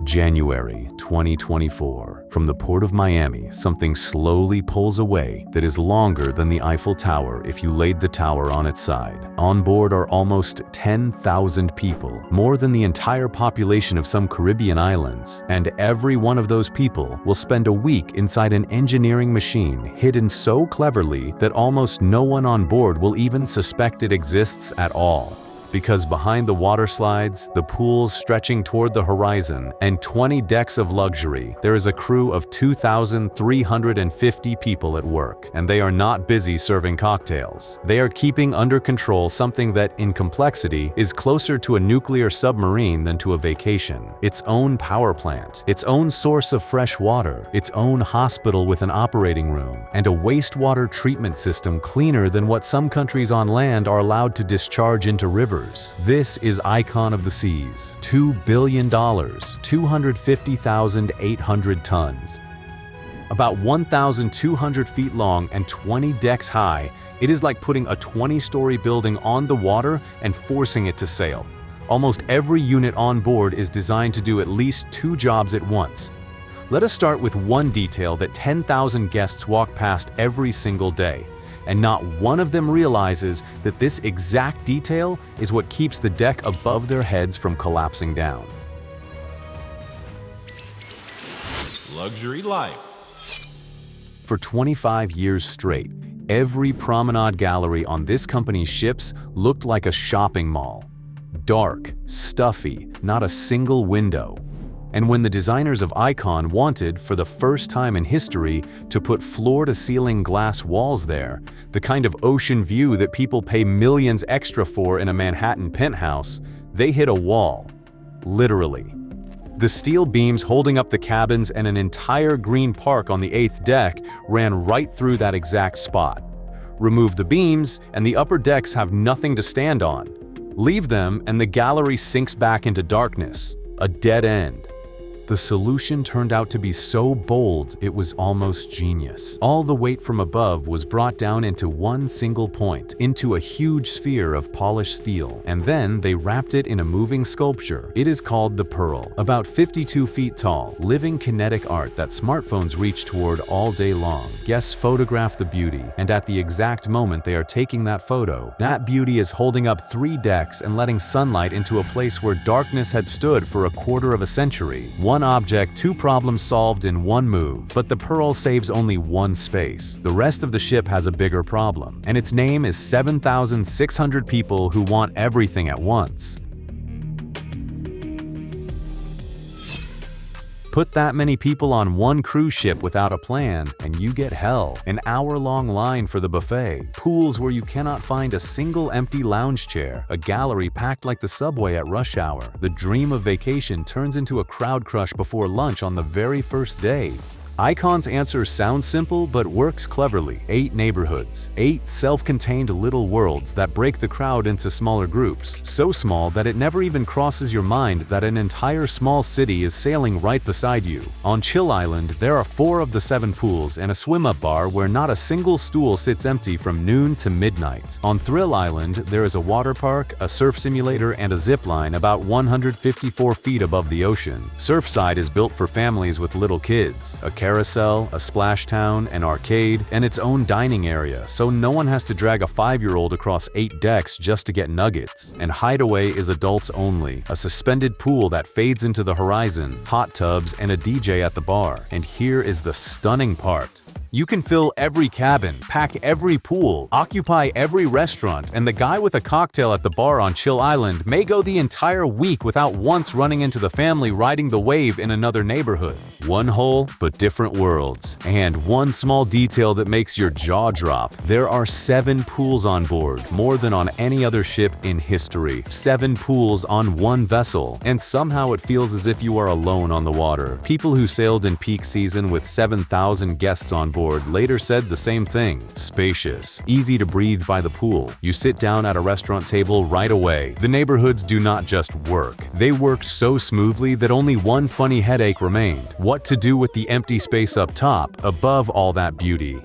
January 2024. From the port of Miami, something slowly pulls away that is longer than the Eiffel Tower if you laid the tower on its side. On board are almost 10,000 people, more than the entire population of some Caribbean islands, and every one of those people will spend a week inside an engineering machine hidden so cleverly that almost no one on board will even suspect it exists at all. Because behind the water slides, the pools stretching toward the horizon, and 20 decks of luxury, there is a crew of 2,350 people at work, and they are not busy serving cocktails. They are keeping under control something that, in complexity, is closer to a nuclear submarine than to a vacation. Its own power plant, its own source of fresh water, its own hospital with an operating room, and a wastewater treatment system cleaner than what some countries on land are allowed to discharge into rivers. This is Icon of the Seas. $2 billion, 250,800 tons. About 1,200 feet long and 20 decks high, it is like putting a 20-story building on the water and forcing it to sail. Almost every unit on board is designed to do at least 2 jobs at once. Let us start with one detail that 10,000 guests walk past every single day. And not one of them realizes that this exact detail is what keeps the deck above their heads from collapsing down. Luxury life. For 25 years straight, every promenade gallery on this company's ships looked like a shopping mall. Dark, stuffy, not a single window. And when the designers of Icon wanted, for the first time in history, to put floor-to-ceiling glass walls there, the kind of ocean view that people pay millions extra for in a Manhattan penthouse, they hit a wall. Literally. The steel beams holding up the cabins and an entire green park on the 8th deck ran right through that exact spot. Remove the beams, and the upper decks have nothing to stand on. Leave them, and the gallery sinks back into darkness. A dead end. The solution turned out to be so bold it was almost genius. All the weight from above was brought down into one single point, into a huge sphere of polished steel, and then they wrapped it in a moving sculpture. It is called the Pearl. About 52 feet tall, living kinetic art that smartphones reach toward all day long. Guests photograph the beauty, and at the exact moment they are taking that photo, that beauty is holding up 3 decks and letting sunlight into a place where darkness had stood for a quarter of a century. One object, 2 problems solved in one move. But the Pearl saves only one space. The rest of the ship has a bigger problem, and its name is 7,600 people who want everything at once. Put that many people on one cruise ship without a plan, and you get hell. An hour-long line for the buffet, pools where you cannot find a single empty lounge chair, a gallery packed like the subway at rush hour. The dream of vacation turns into a crowd crush before lunch on the very first day. Icon's answer sounds simple but works cleverly. 8 neighborhoods, 8 self-contained little worlds that break the crowd into smaller groups, so small that it never even crosses your mind that an entire small city is sailing right beside you. On Chill Island, there are 4 of the 7 pools and a swim-up bar where not a single stool sits empty from noon to midnight. On Thrill Island, there is a water park, a surf simulator, and a zip line about 154 feet above the ocean. Surfside is built for families with little kids. A carousel, a splash town, an arcade, and its own dining area, so no one has to drag a 5-year-old across 8 decks just to get nuggets. And Hideaway is adults only, a suspended pool that fades into the horizon, hot tubs, and a DJ at the bar. And here is the stunning part. You can fill every cabin, pack every pool, occupy every restaurant, and the guy with a cocktail at the bar on Chill Island may go the entire week without once running into the family riding the wave in another neighborhood. One whole, but different worlds. And one small detail that makes your jaw drop. There are 7 pools on board, more than on any other ship in history. 7 pools on one vessel, and somehow it feels as if you are alone on the water. People who sailed in peak season with 7,000 guests on board later said the same thing. Spacious, easy to breathe by the pool. You sit down at a restaurant table right away. The neighborhoods do not just work. They worked so smoothly that only one funny headache remained. What to do with the empty space up top, above all that beauty?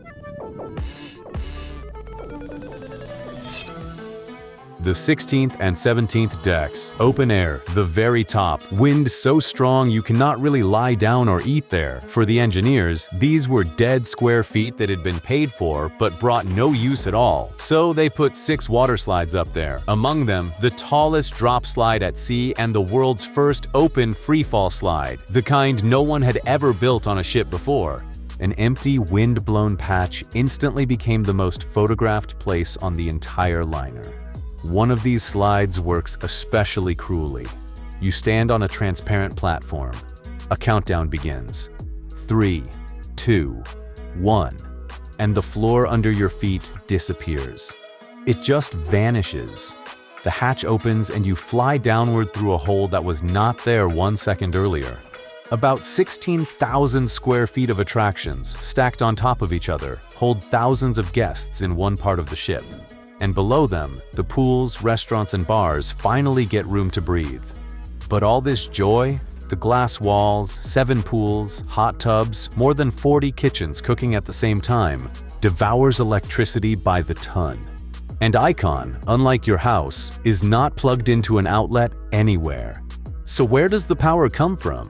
The 16th and 17th decks, open air, the very top, wind so strong you cannot really lie down or eat there. For the engineers, these were dead square feet that had been paid for but brought no use at all. So they put 6 water slides up there. Among them, the tallest drop slide at sea and the world's first open freefall slide, the kind no one had ever built on a ship before. An empty, wind-blown patch instantly became the most photographed place on the entire liner. One of these slides works especially cruelly. You stand on a transparent platform. A countdown begins. 3, 2, 1, and the floor under your feet disappears. It just vanishes. The hatch opens and you fly downward through a hole that was not there 1 second earlier. About 16,000 square feet of attractions, stacked on top of each other, hold thousands of guests in one part of the ship. And below them, the pools, restaurants, and bars finally get room to breathe. But all this joy, the glass walls, 7 pools, hot tubs, more than 40 kitchens cooking at the same time, devours electricity by the ton. And Icon, unlike your house, is not plugged into an outlet anywhere. So where does the power come from?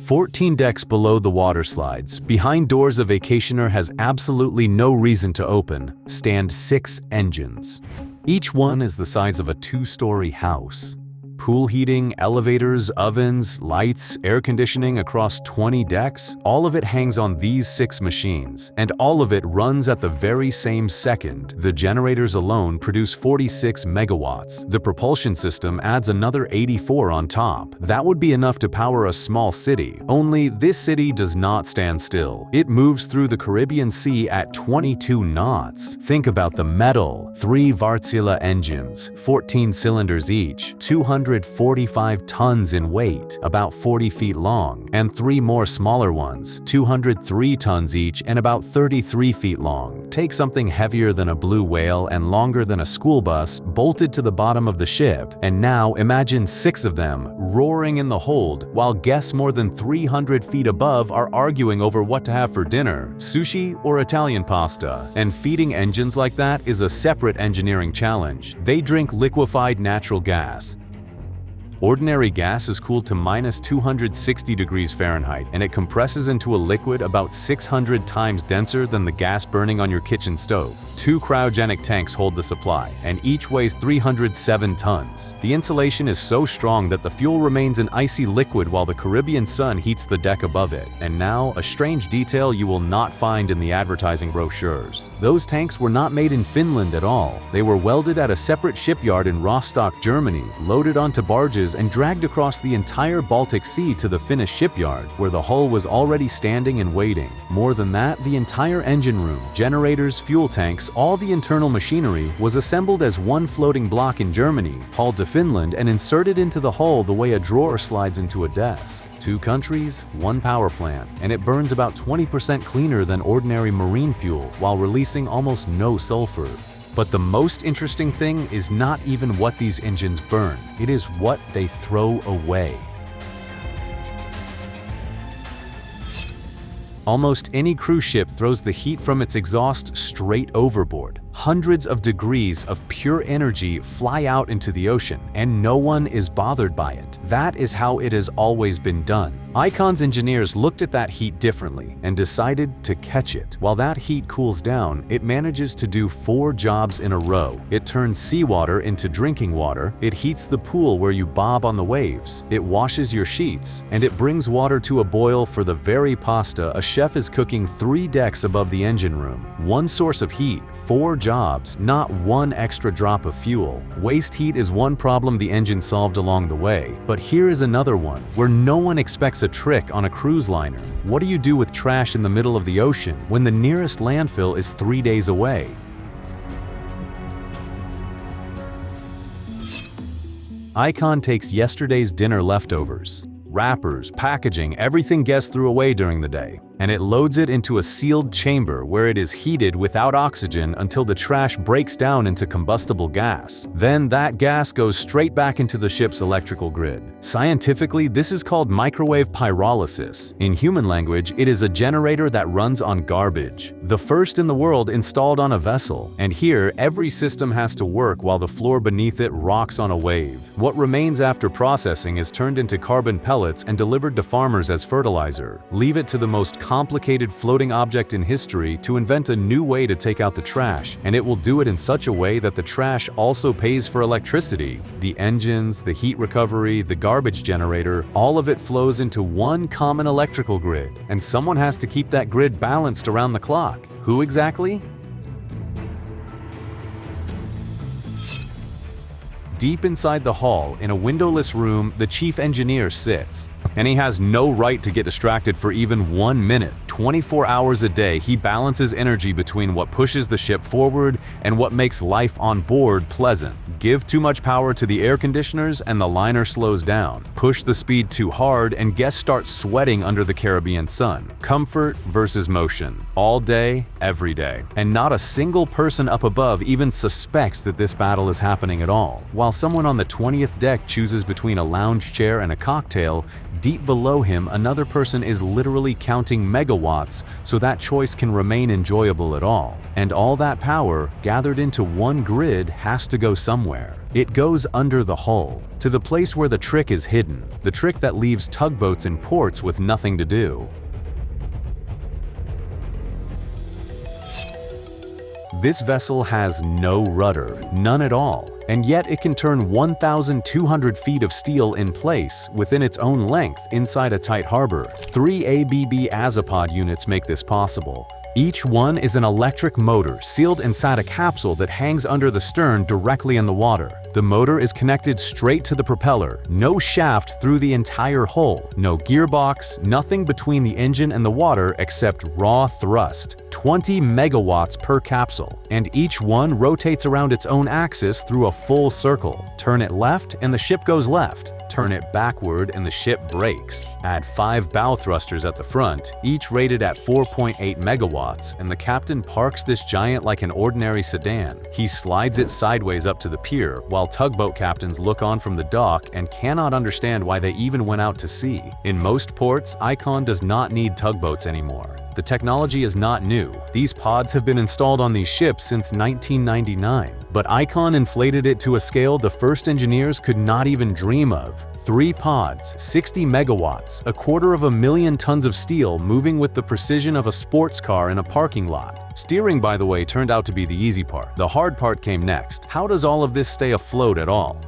14 decks below the water slides, behind doors a vacationer has absolutely no reason to open, stand 6 engines. Each one is the size of a 2-story house. Pool heating, elevators, ovens, lights, air conditioning across 20 decks, all of it hangs on these 6 machines, and all of it runs at the very same second. The generators alone produce 46 megawatts. The propulsion system adds another 84 on top. That would be enough to power a small city, only this city does not stand still. It moves through the Caribbean Sea at 22 knots. Think about the metal. 3 Wärtsilä engines, 14 cylinders each, 245 tons in weight, about 40 feet long, and 3 more smaller ones, 203 tons each and about 33 feet long. Take something heavier than a blue whale and longer than a school bus bolted to the bottom of the ship, and now imagine 6 of them roaring in the hold while guests more than 300 feet above are arguing over what to have for dinner, sushi or Italian pasta. And feeding engines like that is a separate engineering challenge. They drink liquefied natural gas. Ordinary gas is cooled to minus 260 degrees Fahrenheit, and it compresses into a liquid about 600 times denser than the gas burning on your kitchen stove. 2 cryogenic tanks hold the supply, and each weighs 307 tons. The insulation is so strong that the fuel remains an icy liquid while the Caribbean sun heats the deck above it. And now, a strange detail you will not find in the advertising brochures. Those tanks were not made in Finland at all. They were welded at a separate shipyard in Rostock, Germany, loaded onto barges and dragged across the entire Baltic Sea to the Finnish shipyard, where the hull was already standing and waiting. More than that, the entire engine room, generators, fuel tanks, all the internal machinery was assembled as one floating block in Germany, hauled to Finland and inserted into the hull the way a drawer slides into a desk. 2 countries, 1 power plant, and it burns about 20% cleaner than ordinary marine fuel while releasing almost no sulfur. But the most interesting thing is not even what these engines burn, it is what they throw away. Almost any cruise ship throws the heat from its exhaust straight overboard. Hundreds of degrees of pure energy fly out into the ocean, and no one is bothered by it. That is how it has always been done. Icon's engineers looked at that heat differently and decided to catch it. While that heat cools down, it manages to do 4 jobs in a row. It turns seawater into drinking water, it heats the pool where you bob on the waves, it washes your sheets, and it brings water to a boil for the very pasta a chef is cooking 3 decks above the engine room. 1 source of heat, 4 jobs, not 1 extra drop of fuel. Waste heat is one problem the engine solved along the way, but here is another one, where no one expects a trick on a cruise liner. What do you do with trash in the middle of the ocean when the nearest landfill is 3 days away? Icon takes yesterday's dinner leftovers, wrappers, packaging, everything guests threw away during the day. and it loads it into a sealed chamber where it is heated without oxygen until the trash breaks down into combustible gas. Then that gas goes straight back into the ship's electrical grid. Scientifically, this is called microwave pyrolysis. In human language, it is a generator that runs on garbage. The first in the world installed on a vessel, and here every system has to work while the floor beneath it rocks on a wave. What remains after processing is turned into carbon pellets and delivered to farmers as fertilizer. Leave it to the most complicated floating object in history to invent a new way to take out the trash, and it will do it in such a way that the trash also pays for electricity. The engines, the heat recovery, the garbage generator, all of it flows into one common electrical grid, and someone has to keep that grid balanced around the clock. Who exactly? Deep inside the hull, in a windowless room, the chief engineer sits. And he has no right to get distracted for even 1 minute. 24 hours a day, he balances energy between what pushes the ship forward and what makes life on board pleasant. Give too much power to the air conditioners and the liner slows down. Push the speed too hard and guests start sweating under the Caribbean sun. Comfort versus motion. All day, every day. And not a single person up above even suspects that this battle is happening at all. While someone on the 20th deck chooses between a lounge chair and a cocktail, deep below him, another person is literally counting megawatts so that choice can remain enjoyable at all. And all that power, gathered into one grid, has to go somewhere. It goes under the hull, to the place where the trick is hidden, the trick that leaves tugboats in ports with nothing to do. This vessel has no rudder, none at all, and yet it can turn 1,200 feet of steel in place within its own length inside a tight harbor. 3 ABB Azipod units make this possible. Each one is an electric motor sealed inside a capsule that hangs under the stern directly in the water. The motor is connected straight to the propeller, no shaft through the entire hull, no gearbox, nothing between the engine and the water except raw thrust. 20 megawatts per capsule, and each one rotates around its own axis through a full circle. Turn it left and the ship goes left. Turn it backward and the ship brakes. Add 5 bow thrusters at the front, each rated at 4.8 megawatts, and the captain parks this giant like an ordinary sedan. He slides it sideways up to the pier, while tugboat captains look on from the dock and cannot understand why they even went out to sea. In most ports, Icon does not need tugboats anymore. The technology is not new. These pods have been installed on these ships since 1999. But Icon inflated it to a scale the first engineers could not even dream of. 3 pods, 60 megawatts, 250,000 tons of steel moving with the precision of a sports car in a parking lot. Steering, by the way, turned out to be the easy part. The hard part came next. How does all of this stay afloat at all?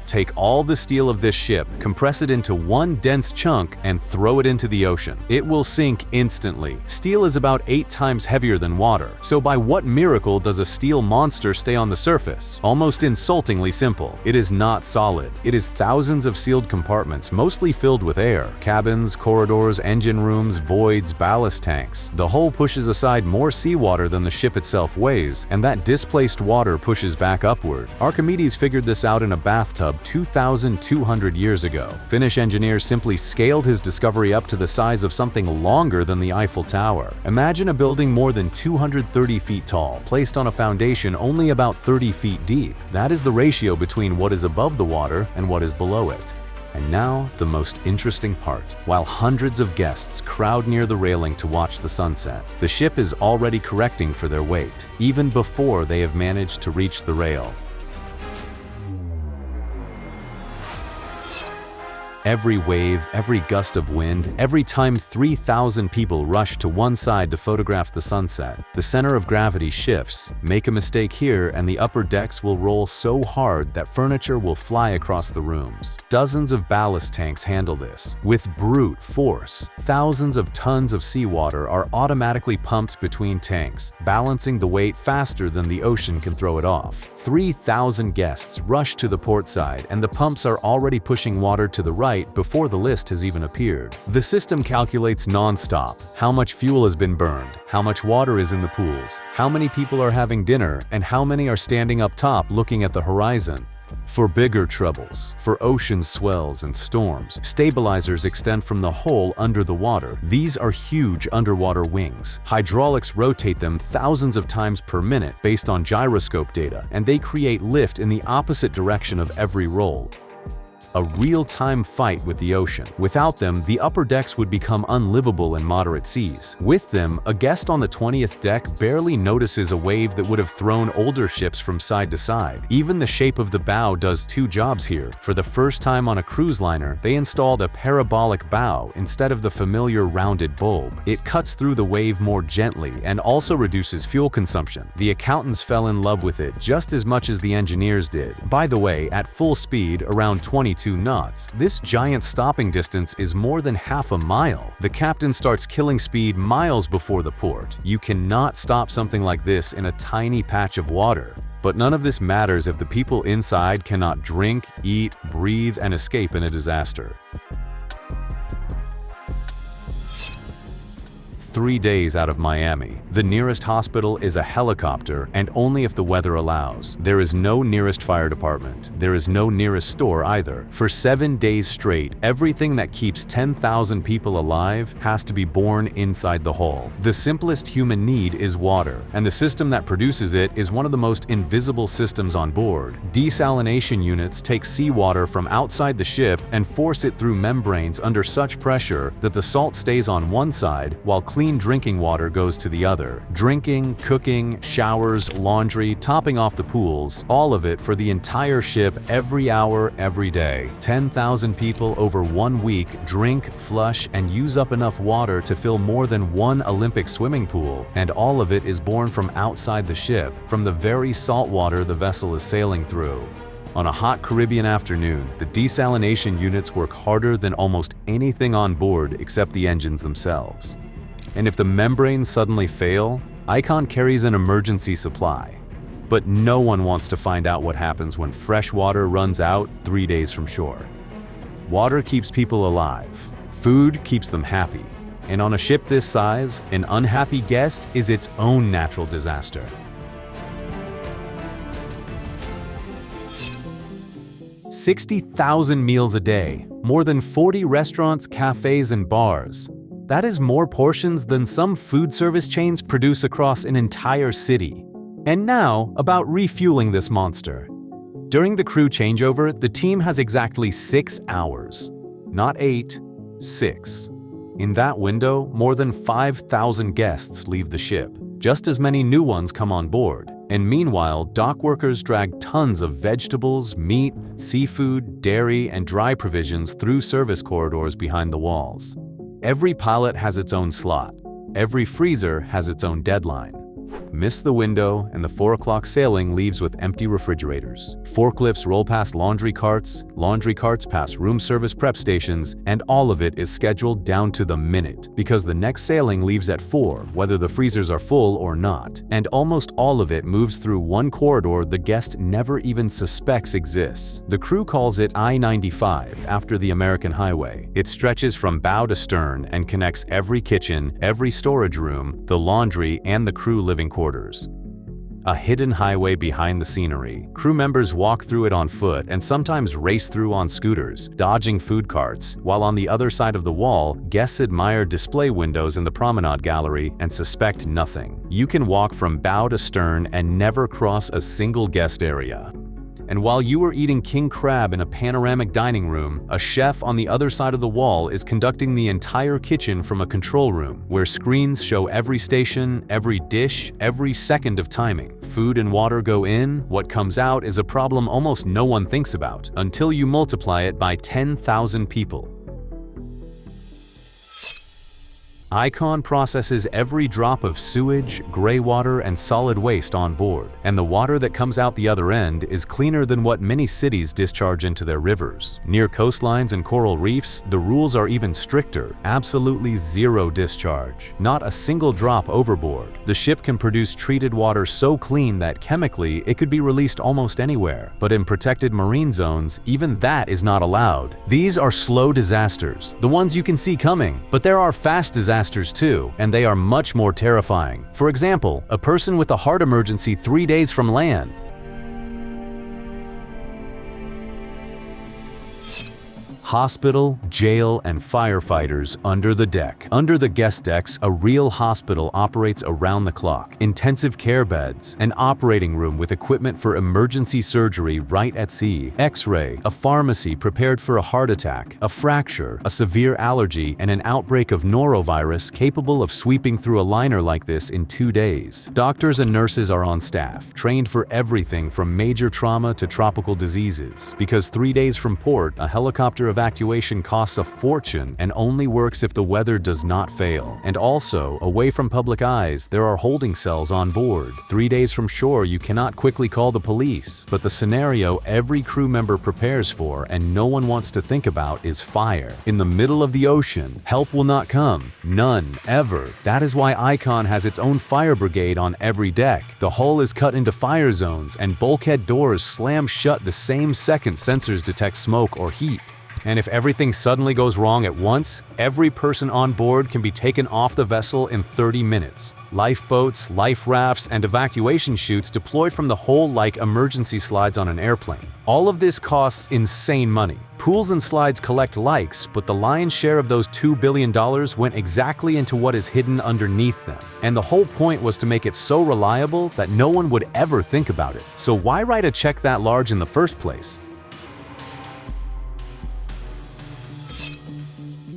Take all the steel of this ship, compress it into one dense chunk, and throw it into the ocean. It will sink instantly. Steel is about 8 times heavier than water. So by what miracle does a steel monster stay on the surface? Almost insultingly simple. It is not solid. It is thousands of sealed compartments, mostly filled with air. Cabins, corridors, engine rooms, voids, ballast tanks. The hull pushes aside more seawater than the ship itself weighs, and that displaced water pushes back upward. Archimedes figured this out in a bathtub 2,200 years ago. Finnish engineers simply scaled his discovery up to the size of something longer than the Eiffel Tower. Imagine a building more than 230 feet tall, placed on a foundation only about 30 feet deep. That is the ratio between what is above the water and what is below it. And now, the most interesting part. While hundreds of guests crowd near the railing to watch the sunset, the ship is already correcting for their weight, even before they have managed to reach the rail. Every wave, every gust of wind, every time 3,000 people rush to one side to photograph the sunset, the center of gravity shifts. Make a mistake here and the upper decks will roll so hard that furniture will fly across the rooms. Dozens of ballast tanks handle this. With brute force, thousands of tons of seawater are automatically pumped between tanks, balancing the weight faster than the ocean can throw it off. 3,000 guests rush to the port side and the pumps are already pushing water to the right before the list has even appeared. The system calculates non-stop how much fuel has been burned, how much water is in the pools, how many people are having dinner, and how many are standing up top looking at the horizon. For bigger troubles, for ocean swells and storms, stabilizers extend from the hull under the water. These are huge underwater wings. Hydraulics rotate them thousands of times per minute based on gyroscope data, and they create lift in the opposite direction of every roll. A real-time fight with the ocean. Without them, the upper decks would become unlivable in moderate seas. With them, a guest on the 20th deck barely notices a wave that would have thrown older ships from side to side. Even the shape of the bow does two jobs here. For the first time on a cruise liner, they installed a parabolic bow instead of the familiar rounded bulb. It cuts through the wave more gently and also reduces fuel consumption. The accountants fell in love with it just as much as the engineers did. By the way, at full speed, around 22 knots, this giant stopping distance is more than half a mile. The captain starts killing speed miles before the port. You cannot stop something like this in a tiny patch of water. But none of this matters if the people inside cannot drink, eat, breathe, and escape in a disaster. 3 days out of Miami. The nearest hospital is a helicopter, and only if the weather allows. There is no nearest fire department. There is no nearest store either. For 7 days straight, everything that keeps 10,000 people alive has to be born inside the hull. The simplest human need is water, and the system that produces it is one of the most invisible systems on board. Desalination units take seawater from outside the ship and force it through membranes under such pressure that the salt stays on one side while clean drinking water goes to the other. Drinking, cooking, showers, laundry, topping off the pools, all of it for the entire ship every hour, every day. 10,000 people over 1 week drink, flush, and use up enough water to fill more than one Olympic swimming pool, and all of it is born from outside the ship, from the very salt water the vessel is sailing through. On a hot Caribbean afternoon, the desalination units work harder than almost anything on board except the engines themselves. And if the membranes suddenly fail, Icon carries an emergency supply. But no one wants to find out what happens when fresh water runs out 3 days from shore. Water keeps people alive. Food keeps them happy. And on a ship this size, an unhappy guest is its own natural disaster. 60,000 meals a day, more than 40 restaurants, cafes, and bars. That is more portions than some food service chains produce across an entire city. And now, about refueling this monster. During the crew changeover, the team has exactly 6 hours. Not 8, 6. In that window, more than 5,000 guests leave the ship. Just as many new ones come on board. And meanwhile, dock workers drag tons of vegetables, meat, seafood, dairy, and dry provisions through service corridors behind the walls. Every pallet has its own slot. Every freezer has its own deadline. Miss the window, and the 4 o'clock sailing leaves with empty refrigerators. Forklifts roll past laundry carts pass room service prep stations, and all of it is scheduled down to the minute, because the next sailing leaves at 4, whether the freezers are full or not. And almost all of it moves through one corridor the guest never even suspects exists. The crew calls it I-95, after the American highway. It stretches from bow to stern and connects every kitchen, every storage room, the laundry, and the crew living quarters. A hidden highway behind the scenery. Crew members walk through it on foot and sometimes race through on scooters, dodging food carts, while on the other side of the wall, guests admire display windows in the promenade gallery and suspect nothing. You can walk from bow to stern and never cross a single guest area. And while you are eating king crab in a panoramic dining room, a chef on the other side of the wall is conducting the entire kitchen from a control room, where screens show every station, every dish, every second of timing. Food and water go in, what comes out is a problem almost no one thinks about, until you multiply it by 10,000 people. Icon processes every drop of sewage, gray water, and solid waste on board, and the water that comes out the other end is cleaner than what many cities discharge into their rivers. Near coastlines and coral reefs, the rules are even stricter. Absolutely zero discharge. Not a single drop overboard. The ship can produce treated water so clean that chemically it could be released almost anywhere, but in protected marine zones, even that is not allowed. These are slow disasters, the ones you can see coming, but there are fast disasters too, and they are much more terrifying. For example, a person with a heart emergency 3 days from land. Hospital, jail, and firefighters under the deck. Under the guest decks, a real hospital operates around the clock. Intensive care beds, an operating room with equipment for emergency surgery right at sea, X-ray, a pharmacy prepared for a heart attack, a fracture, a severe allergy, and an outbreak of norovirus capable of sweeping through a liner like this in 2 days. Doctors and nurses are on staff, trained for everything from major trauma to tropical diseases. Because 3 days from port, a helicopter evacuation costs a fortune and only works if the weather does not fail. And also, away from public eyes, there are holding cells on board. 3 days from shore, you cannot quickly call the police. But the scenario every crew member prepares for and no one wants to think about is fire. In the middle of the ocean, help will not come. None, ever. That is why Icon has its own fire brigade on every deck. The hull is cut into fire zones and bulkhead doors slam shut the same second sensors detect smoke or heat. And if everything suddenly goes wrong at once, every person on board can be taken off the vessel in 30 minutes. Lifeboats, life rafts, and evacuation chutes deployed from the hull like emergency slides on an airplane. All of this costs insane money. Pools and slides collect likes, but the lion's share of those $2 billion went exactly into what is hidden underneath them. And the whole point was to make it so reliable that no one would ever think about it. So why write a check that large in the first place?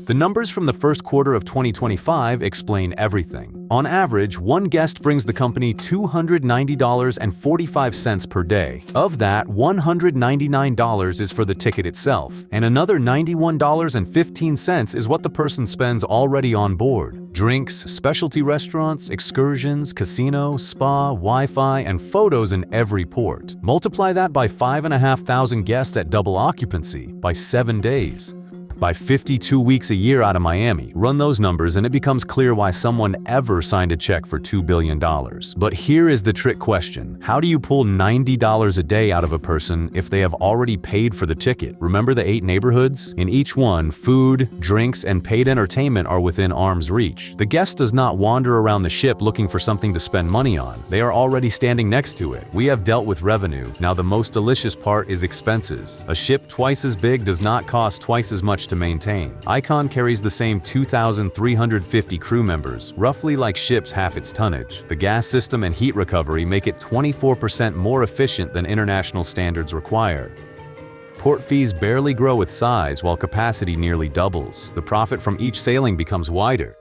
The numbers from the first quarter of 2025 explain everything. On average, one guest brings the company $290.45 per day. Of that, $199 is for the ticket itself, and another $91.15 is what the person spends already on board. Drinks, specialty restaurants, excursions, casino, spa, Wi-Fi, and photos in every port. Multiply that by 5,500 guests at double occupancy, by 7 days. By 52 weeks a year out of Miami. Run those numbers and it becomes clear why someone ever signed a check for $2 billion. But here is the trick question. How do you pull $90 a day out of a person if they have already paid for the ticket? Remember the 8 neighborhoods? In each one, food, drinks, and paid entertainment are within arm's reach. The guest does not wander around the ship looking for something to spend money on. They are already standing next to it. We have dealt with revenue. Now the most delicious part is expenses. A ship twice as big does not cost twice as much to maintain. Icon carries the same 2,350 crew members, roughly like ships half its tonnage. The gas system and heat recovery make it 24% more efficient than international standards require. Port fees barely grow with size while capacity nearly doubles. The profit from each sailing becomes wider.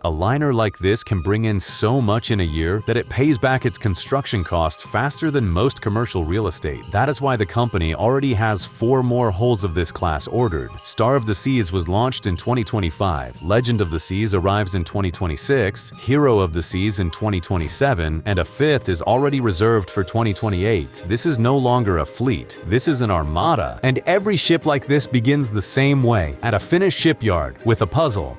A liner like this can bring in so much in a year that it pays back its construction cost faster than most commercial real estate. That is why the company already has 4 more hulls of this class ordered. Star of the Seas was launched in 2025, Legend of the Seas arrives in 2026, Hero of the Seas in 2027, and a 5th is already reserved for 2028. This is no longer a fleet, this is an armada. And every ship like this begins the same way, at a Finnish shipyard, with a puzzle.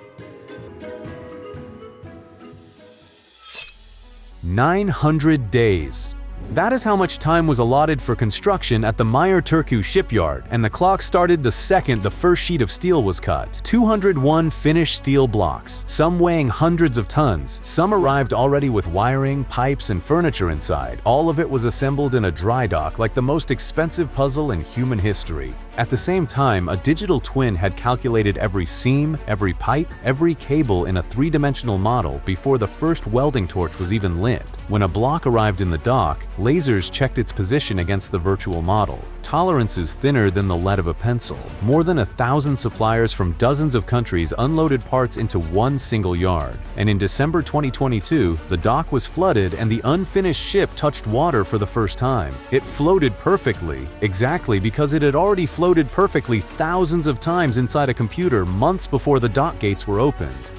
900 days. That is how much time was allotted for construction at the Meyer Turku shipyard, and the clock started the second the first sheet of steel was cut. 201 finished steel blocks, some weighing hundreds of tons. Some arrived already with wiring, pipes, and furniture inside. All of it was assembled in a dry dock like the most expensive puzzle in human history. At the same time, a digital twin had calculated every seam, every pipe, every cable in a 3-dimensional model before the first welding torch was even lit. When a block arrived in the dock, lasers checked its position against the virtual model. Tolerances thinner than the lead of a pencil. More than 1,000 suppliers from dozens of countries unloaded parts into one single yard. And in December 2022, the dock was flooded and the unfinished ship touched water for the first time. It floated perfectly, exactly because it had already floated perfectly thousands of times inside a computer months before the dock gates were opened.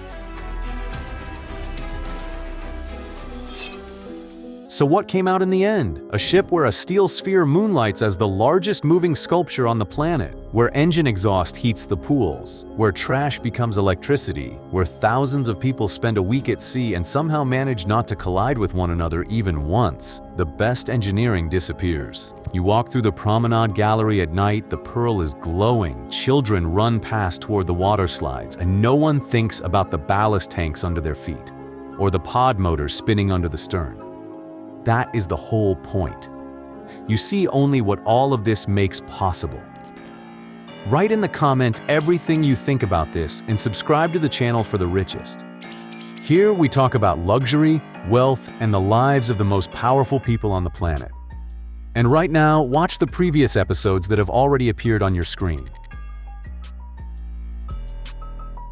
So what came out in the end? A ship where a steel sphere moonlights as the largest moving sculpture on the planet, where engine exhaust heats the pools, where trash becomes electricity, where thousands of people spend a week at sea and somehow manage not to collide with one another even once. The best engineering disappears. You walk through the promenade gallery at night, the Pearl is glowing, children run past toward the water slides, and no one thinks about the ballast tanks under their feet, or the pod motor spinning under the stern. That is the whole point. You see only what all of this makes possible. Write in the comments everything you think about this and subscribe to the channel for the richest. Here we talk about luxury, wealth, and the lives of the most powerful people on the planet. And right now, watch the previous episodes that have already appeared on your screen.